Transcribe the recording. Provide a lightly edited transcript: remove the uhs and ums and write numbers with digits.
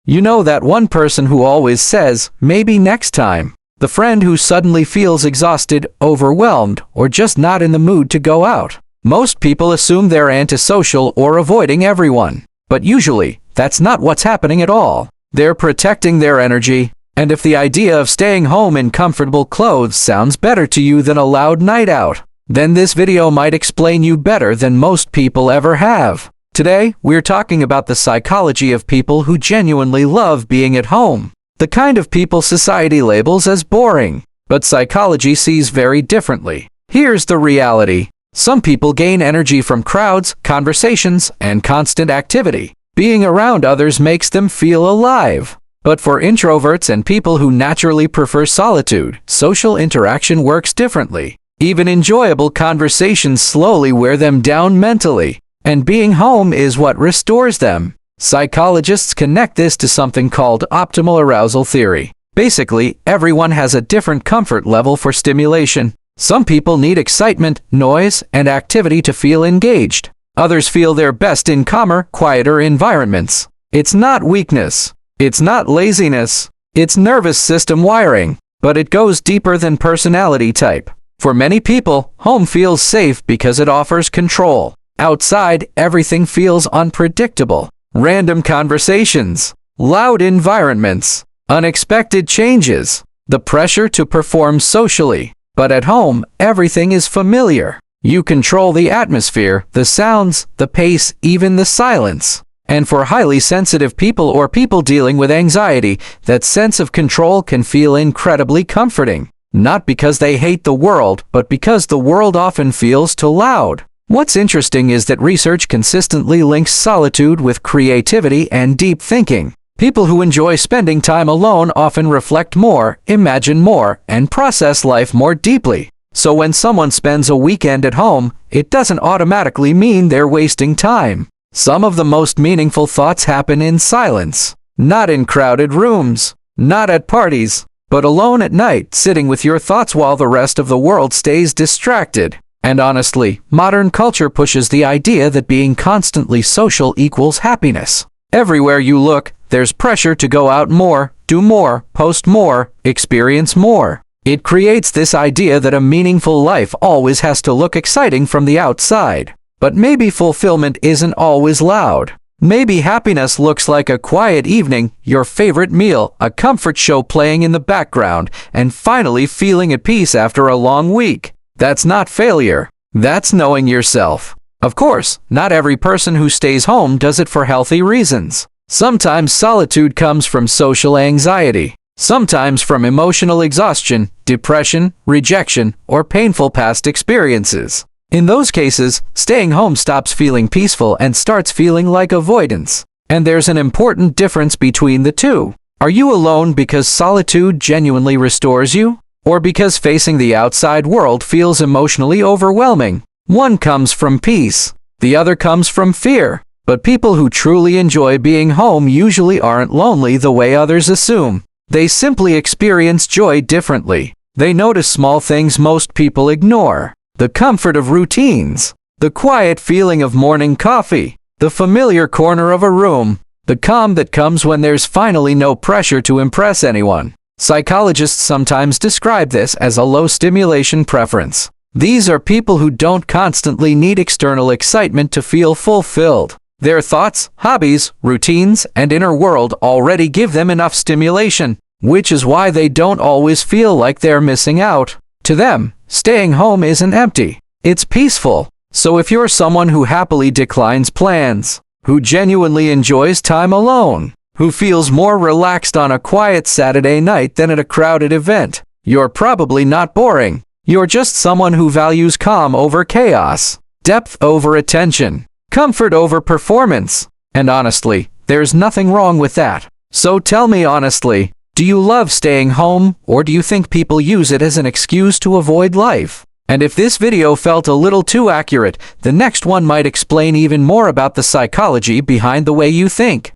You know that one person who always says, maybe next time. The friend who suddenly feels exhausted, overwhelmed, or just not in the mood to go out. Most people assume they're antisocial or avoiding everyone. But usually, that's not what's happening at all. They're protecting their energy. And if the idea of staying home in comfortable clothes sounds better to you than a loud night out, then this video might explain you better than most people ever have. Today, we're talking about the psychology of people who genuinely love being at home. The kind of people society labels as boring, but psychology sees very differently. Here's the reality. Some people gain energy from crowds, conversations, and constant activity. Being around others makes them feel alive. But for introverts and people who naturally prefer solitude, social interaction works differently. Even enjoyable conversations slowly wear them down mentally. And being home is what restores them. Psychologists connect this to something called optimal arousal theory. Basically, everyone has a different comfort level for stimulation. Some people need excitement, noise, and activity to feel engaged. Others feel their best in calmer, quieter environments. It's not weakness. It's not laziness. It's nervous system wiring. But it goes deeper than personality type. For many people, home feels safe because it offers control. Outside, everything feels unpredictable. Random conversations, loud environments, unexpected changes, the pressure to perform socially. But at home, everything is familiar. You control the atmosphere, the sounds, the pace, even the silence. And for highly sensitive people or people dealing with anxiety, that sense of control can feel incredibly comforting. Not because they hate the world, but because the world often feels too loud. What's interesting is that research consistently links solitude with creativity and deep thinking. People who enjoy spending time alone often reflect more, imagine more, and process life more deeply. So when someone spends a weekend at home, it doesn't automatically mean they're wasting time. Some of the most meaningful thoughts happen in silence. Not in crowded rooms. Not at parties. But alone at night, sitting with your thoughts while the rest of the world stays distracted. And honestly, modern culture pushes the idea that being constantly social equals happiness. Everywhere you look, there's pressure to go out more, do more, post more, experience more. It creates this idea that a meaningful life always has to look exciting from the outside. But maybe fulfillment isn't always loud. Maybe happiness looks like a quiet evening, your favorite meal, a comfort show playing in the background, and finally feeling at peace after a long week. That's not failure. That's knowing yourself. Of course, not every person who stays home does it for healthy reasons. Sometimes solitude comes from social anxiety. Sometimes from emotional exhaustion, depression, rejection, or painful past experiences. In those cases, staying home stops feeling peaceful and starts feeling like avoidance. And there's an important difference between the two. Are you alone because solitude genuinely restores you? Or because facing the outside world feels emotionally overwhelming? One comes from peace. The other comes from fear. But people who truly enjoy being home usually aren't lonely the way others assume. They simply experience joy differently. They notice small things most people ignore. The comfort of routines. The quiet feeling of morning coffee. The familiar corner of a room. The calm that comes when there's finally no pressure to impress anyone. Psychologists sometimes describe this as a low-stimulation preference. These are people who don't constantly need external excitement to feel fulfilled. Their thoughts, hobbies, routines, and inner world already give them enough stimulation, which is why they don't always feel like they're missing out. To them, staying home isn't empty. It's peaceful. So if you're someone who happily declines plans, who genuinely enjoys time alone, who feels more relaxed on a quiet Saturday night than at a crowded event, you're probably not boring. You're just someone who values calm over chaos, depth over attention, comfort over performance. And honestly, there's nothing wrong with that. So tell me honestly, do you love staying home, or do you think people use it as an excuse to avoid life? And if this video felt a little too accurate, the next one might explain even more about the psychology behind the way you think.